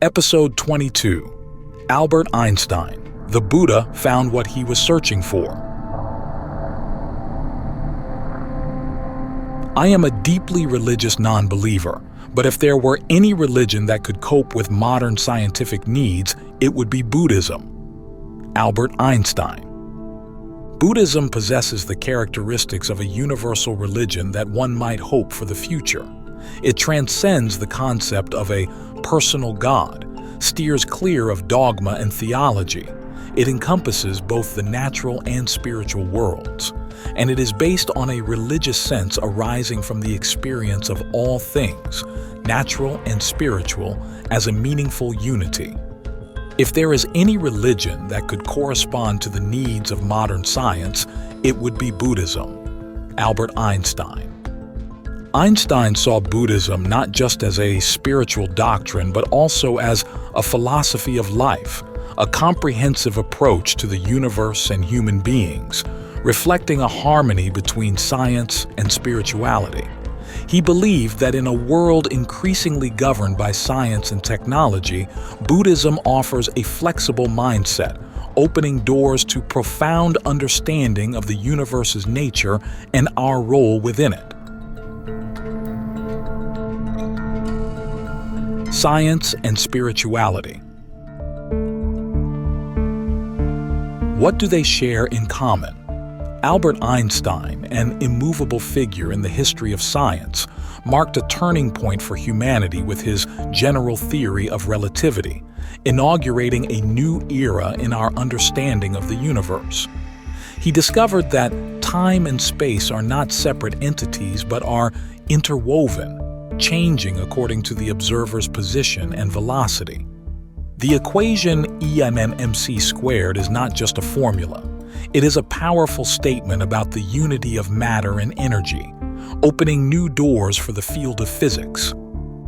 Episode 22. Albert Einstein. The Buddha found what he was searching for. I am a deeply religious non-believer, but if there were any religion that could cope with modern scientific needs, it would be Buddhism. Albert Einstein. Buddhism possesses the characteristics of a universal religion that one might hope for the future. It transcends the concept of a personal God, steers clear of dogma and theology. It encompasses both the natural and spiritual worlds, and it is based on a religious sense arising from the experience of all things, natural and spiritual, as a meaningful unity. If there is any religion that could correspond to the needs of modern science, it would be Buddhism. Albert Einstein. Einstein saw Buddhism not just as a spiritual doctrine, but also as a philosophy of life, a comprehensive approach to the universe and human beings, reflecting a harmony between science and spirituality. He believed that in a world increasingly governed by science and technology, Buddhism offers a flexible mindset, opening doors to profound understanding of the universe's nature and our role within it. Science and spirituality. What do they share in common? Albert Einstein, an immovable figure in the history of science, marked a turning point for humanity with his general theory of relativity, inaugurating a new era in our understanding of the universe. He discovered that time and space are not separate entities but are interwoven, changing according to the observer's position and velocity. The equation E=mc squared is not just a formula. It is a powerful statement about the unity of matter and energy, opening new doors for the field of physics.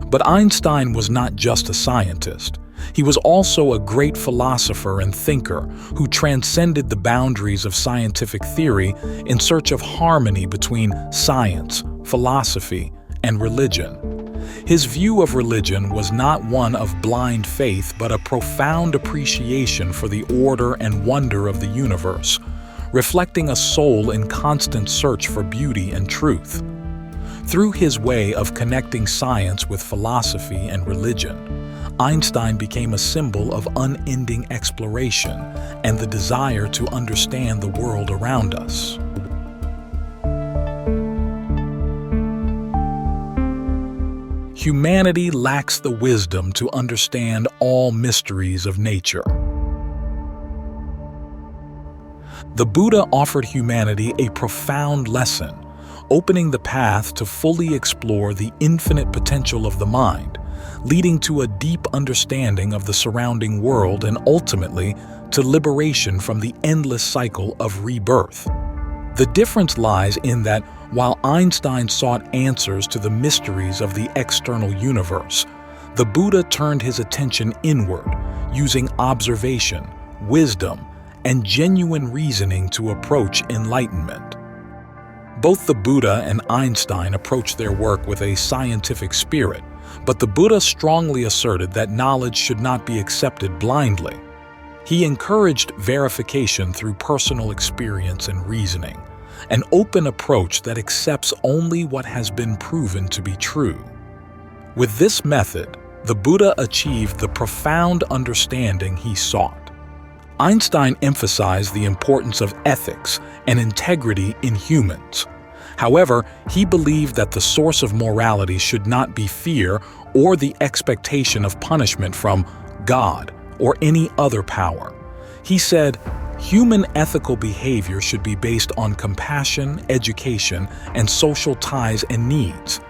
But Einstein was not just a scientist. He was also a great philosopher and thinker who transcended the boundaries of scientific theory in search of harmony between science, philosophy, and religion. His view of religion was not one of blind faith, but a profound appreciation for the order and wonder of the universe, reflecting a soul in constant search for beauty and truth. Through his way of connecting science with philosophy and religion, Einstein became a symbol of unending exploration and the desire to understand the world around us. Humanity lacks the wisdom to understand all mysteries of nature. The Buddha offered humanity a profound lesson, opening the path to fully explore the infinite potential of the mind, leading to a deep understanding of the surrounding world and ultimately to liberation from the endless cycle of rebirth. The difference lies in that while Einstein sought answers to the mysteries of the external universe, the Buddha turned his attention inward, using observation, wisdom, and genuine reasoning to approach enlightenment. Both the Buddha and Einstein approached their work with a scientific spirit, but the Buddha strongly asserted that knowledge should not be accepted blindly. He encouraged verification through personal experience and reasoning, an open approach that accepts only what has been proven to be true. With this method, the Buddha achieved the profound understanding he sought. Einstein emphasized the importance of ethics and integrity in humans. However, he believed that the source of morality should not be fear or the expectation of punishment from God or any other power. He said, "Human ethical behavior should be based on compassion, education, and social ties and needs.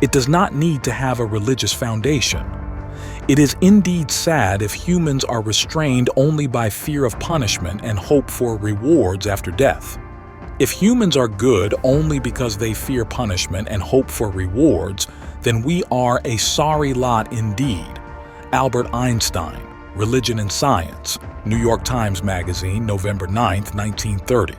It does not need to have a religious foundation. It is indeed sad if humans are restrained only by fear of punishment and hope for rewards after death. If humans are good only because they fear punishment and hope for rewards, then we are a sorry lot indeed." Albert Einstein, Religion and Science, New York Times Magazine, November 9, 1930.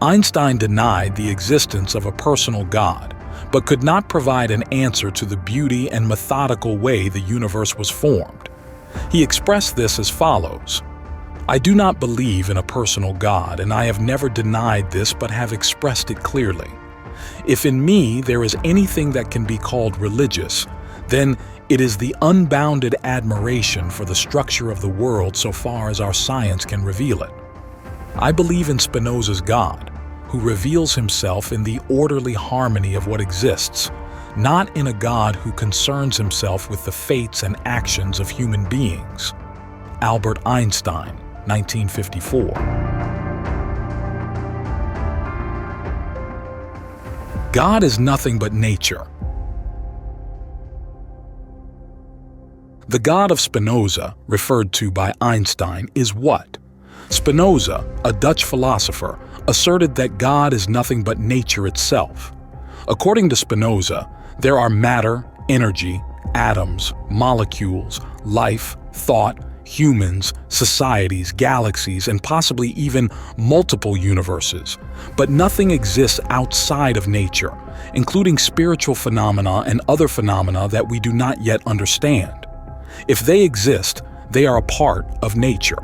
Einstein denied the existence of a personal God, but could not provide an answer to the beauty and methodical way the universe was formed. He expressed this as follows: "I do not believe in a personal God, and I have never denied this but have expressed it clearly. If in me there is anything that can be called religious, then it is the unbounded admiration for the structure of the world so far as our science can reveal it. I believe in Spinoza's God, who reveals himself in the orderly harmony of what exists, not in a God who concerns himself with the fates and actions of human beings." Albert Einstein, 1954. God is nothing but nature. The God of Spinoza, referred to by Einstein, is what? Spinoza, a Dutch philosopher, asserted that God is nothing but nature itself. According to Spinoza, there are matter, energy, atoms, molecules, life, thought, humans, societies, galaxies, and possibly even multiple universes. But nothing exists outside of nature, including spiritual phenomena and other phenomena that we do not yet understand. If they exist, they are a part of nature.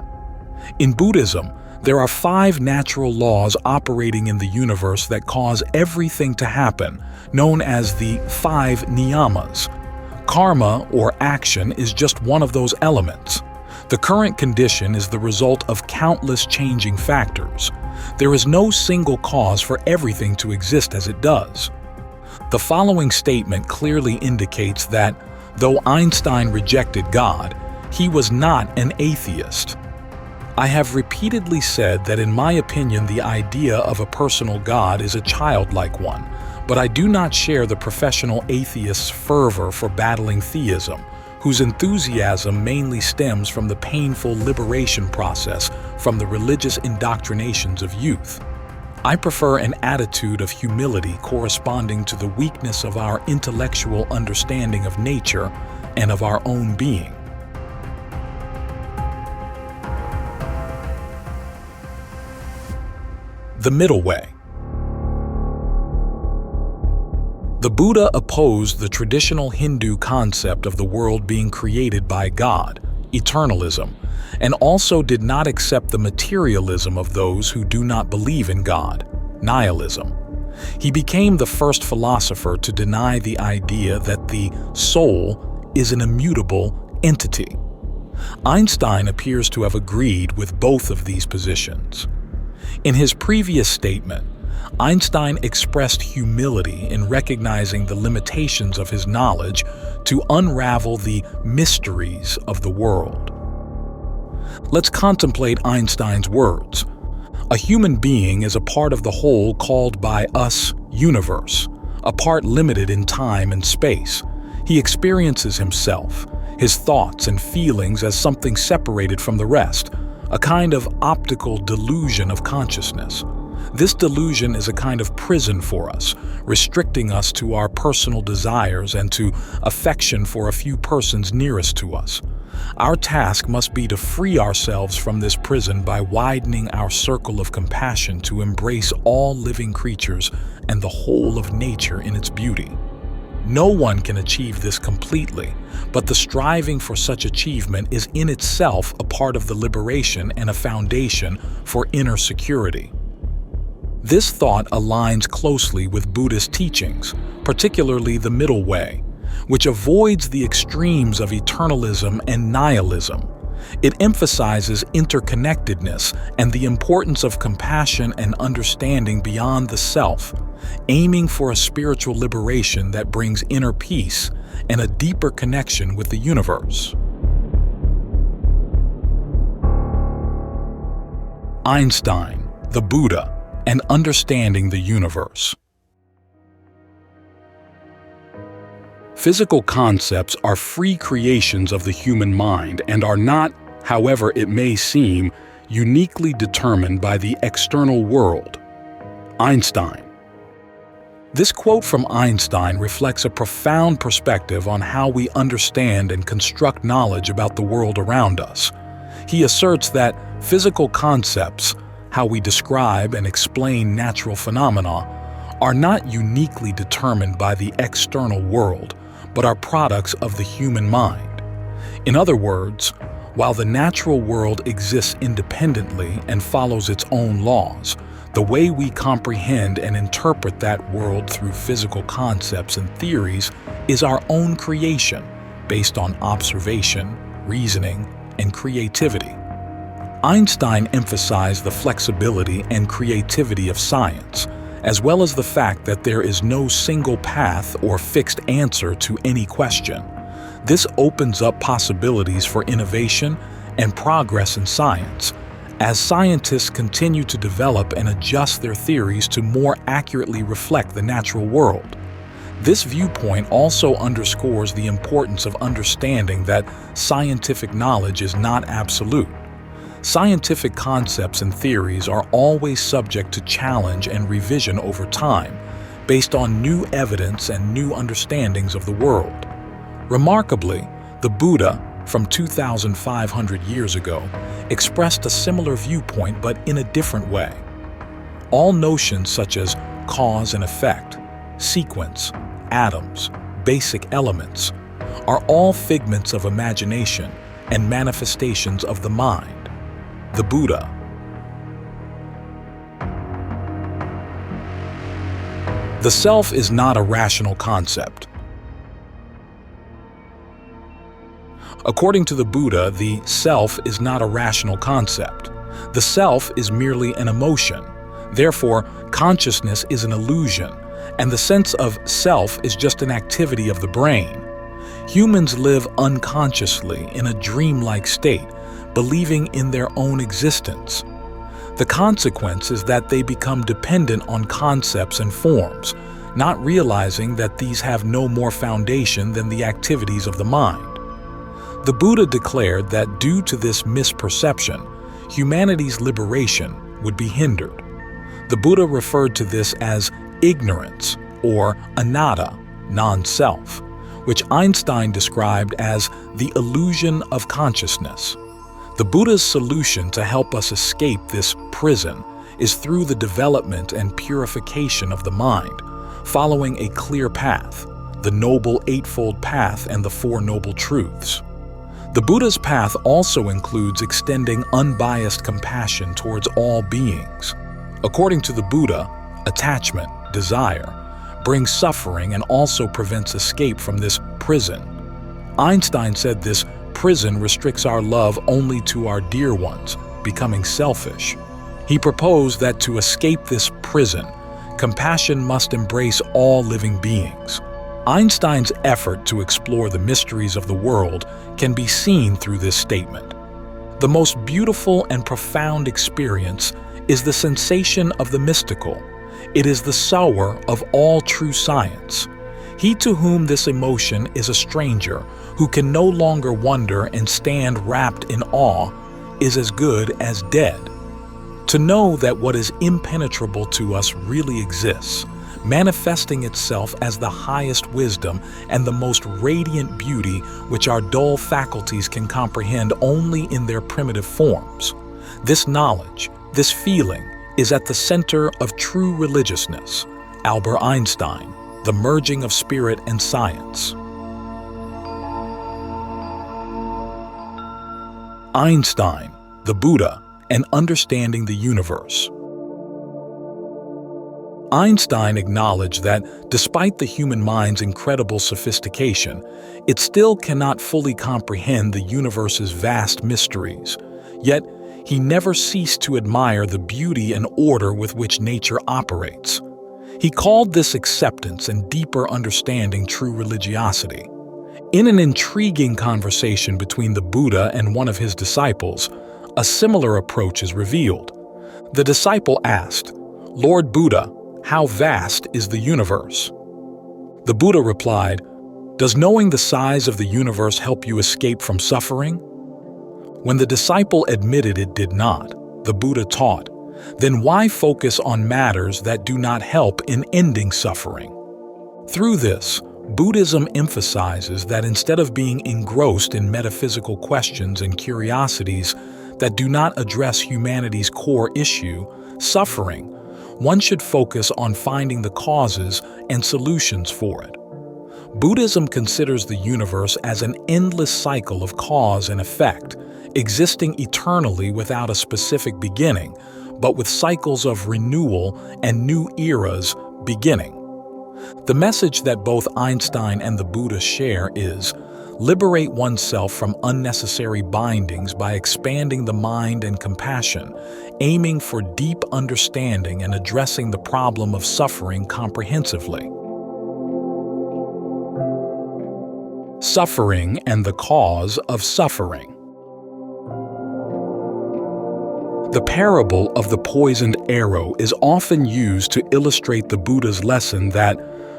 In Buddhism, there are 5 natural laws operating in the universe that cause everything to happen, known as the 5 niyamas. Karma, or action, is just one of those elements. The current condition is the result of countless changing factors. There is no single cause for everything to exist as it does. The following statement clearly indicates that, though Einstein rejected God, he was not an atheist. "I have repeatedly said that in my opinion the idea of a personal God is a childlike one, but I do not share the professional atheist's fervor for battling theism, whose enthusiasm mainly stems from the painful liberation process from the religious indoctrinations of youth. I prefer an attitude of humility corresponding to the weakness of our intellectual understanding of nature and of our own being." The middle way. The Buddha opposed the traditional Hindu concept of the world being created by God, eternalism, and also did not accept the materialism of those who do not believe in God, nihilism. He became the first philosopher to deny the idea that the soul is an immutable entity. Einstein appears to have agreed with both of these positions. In his previous statement, Einstein expressed humility in recognizing the limitations of his knowledge to unravel the mysteries of the world. Let's contemplate Einstein's words. "A human being is a part of the whole called by us universe, a part limited in time and space. He experiences himself, his thoughts and feelings as something separated from the rest, a kind of optical delusion of consciousness. This delusion is a kind of prison for us, restricting us to our personal desires and to affection for a few persons nearest to us. Our task must be to free ourselves from this prison by widening our circle of compassion to embrace all living creatures and the whole of nature in its beauty. No one can achieve this completely, but the striving for such achievement is in itself a part of the liberation and a foundation for inner security." This thought aligns closely with Buddhist teachings, particularly the middle way, which avoids the extremes of eternalism and nihilism. It emphasizes interconnectedness and the importance of compassion and understanding beyond the self, aiming for a spiritual liberation that brings inner peace and a deeper connection with the universe. Einstein, the Buddha, and understanding the universe. Physical concepts are free creations of the human mind and are not, however it may seem, uniquely determined by the external world. Einstein. This quote from Einstein reflects a profound perspective on how we understand and construct knowledge about the world around us. He asserts that physical concepts, how we describe and explain natural phenomena, are not uniquely determined by the external world, but are products of the human mind. In other words, while the natural world exists independently and follows its own laws, the way we comprehend and interpret that world through physical concepts and theories is our own creation, based on observation, reasoning, and creativity. Einstein emphasized the flexibility and creativity of science, as well as the fact that there is no single path or fixed answer to any question. This opens up possibilities for innovation and progress in science, as scientists continue to develop and adjust their theories to more accurately reflect the natural world. This viewpoint also underscores the importance of understanding that scientific knowledge is not absolute. Scientific concepts and theories are always subject to challenge and revision over time, based on new evidence and new understandings of the world. Remarkably, the Buddha, from 2,500 years ago, expressed a similar viewpoint but in a different way. All notions such as cause and effect, sequence, atoms, basic elements, are all figments of imagination and manifestations of the mind. The Buddha. The self is not a rational concept. According to the Buddha, the self is not a rational concept. The self is merely an emotion. Therefore, consciousness is an illusion, and the sense of self is just an activity of the brain. Humans live unconsciously in a dreamlike state, believing in their own existence. The consequence is that they become dependent on concepts and forms, not realizing that these have no more foundation than the activities of the mind. The Buddha declared that due to this misperception, humanity's liberation would be hindered. The Buddha referred to this as ignorance, or anatta, non-self, which Einstein described as the illusion of consciousness. The Buddha's solution to help us escape this prison is through the development and purification of the mind, following a clear path, the Noble Eightfold Path and the Four Noble Truths. The Buddha's path also includes extending unbiased compassion towards all beings. According to the Buddha, attachment, desire, brings suffering and also prevents escape from this prison. Einstein said this prison restricts our love only to our dear ones, becoming selfish. He proposed that to escape this prison, compassion must embrace all living beings. Einstein's effort to explore the mysteries of the world can be seen through this statement. The most beautiful and profound experience is the sensation of the mystical. It is the sower of all true science. He to whom this emotion is a stranger, who can no longer wonder and stand wrapped in awe, is as good as dead. To know that what is impenetrable to us really exists, manifesting itself as the highest wisdom and the most radiant beauty which our dull faculties can comprehend only in their primitive forms. This knowledge, this feeling, is at the center of true religiousness. Albert Einstein, The Merging of Spirit and Science. Einstein, the Buddha, and Understanding the Universe. Einstein acknowledged that, despite the human mind's incredible sophistication, it still cannot fully comprehend the universe's vast mysteries. Yet, he never ceased to admire the beauty and order with which nature operates. He called this acceptance and deeper understanding true religiosity. In an intriguing conversation between the Buddha and one of his disciples, a similar approach is revealed. The disciple asked, "Lord Buddha, how vast is the universe?" The Buddha replied, "Does knowing the size of the universe help you escape from suffering?" When the disciple admitted it did not, the Buddha taught, "Then why focus on matters that do not help in ending suffering?" Through this, Buddhism emphasizes that instead of being engrossed in metaphysical questions and curiosities that do not address humanity's core issue, suffering, one should focus on finding the causes and solutions for it. Buddhism considers the universe as an endless cycle of cause and effect, existing eternally without a specific beginning, but with cycles of renewal and new eras beginning. The message that both Einstein and the Buddha share is, liberate oneself from unnecessary bindings by expanding the mind and compassion, aiming for deep understanding and addressing the problem of suffering comprehensively. Suffering and the cause of suffering. The parable of the poisoned arrow is often used to illustrate the Buddha's lesson that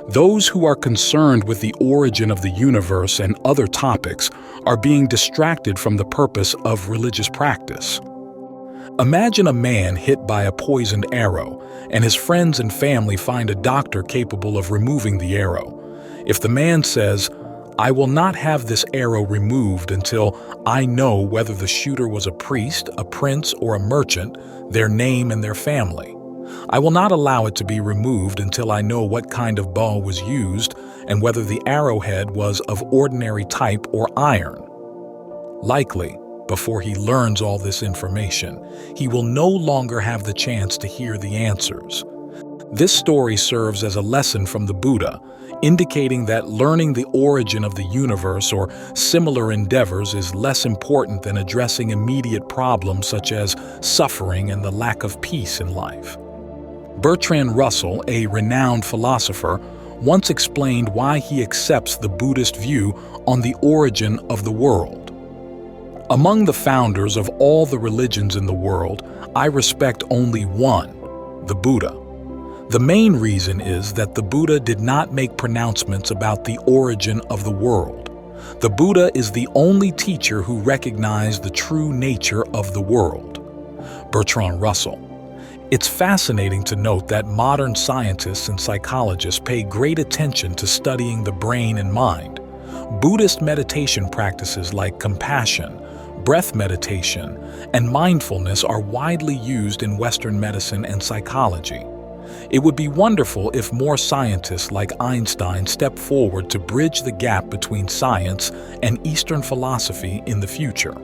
those who are concerned with the origin of the universe and other topics are being distracted from the purpose of religious practice. Imagine a man hit by a poisoned arrow, and his friends and family find a doctor capable of removing the arrow. If the man says, "I will not have this arrow removed until I know whether the shooter was a priest, a prince, or a merchant, their name and their family. I will not allow it to be removed until I know what kind of bow was used and whether the arrowhead was of ordinary type or iron." Likely, before he learns all this information, he will no longer have the chance to hear the answers. This story serves as a lesson from the Buddha, indicating that learning the origin of the universe or similar endeavors is less important than addressing immediate problems such as suffering and the lack of peace in life. Bertrand Russell, a renowned philosopher, once explained why he accepts the Buddhist view on the origin of the world. Among the founders of all the religions in the world, I respect only one, the Buddha. The main reason is that the Buddha did not make pronouncements about the origin of the world. The Buddha is the only teacher who recognized the true nature of the world. Bertrand Russell. It's fascinating to note that modern scientists and psychologists pay great attention to studying the brain and mind. Buddhist meditation practices like compassion, breath meditation, and mindfulness are widely used in Western medicine and psychology. It would be wonderful if more scientists like Einstein stepped forward to bridge the gap between science and Eastern philosophy in the future.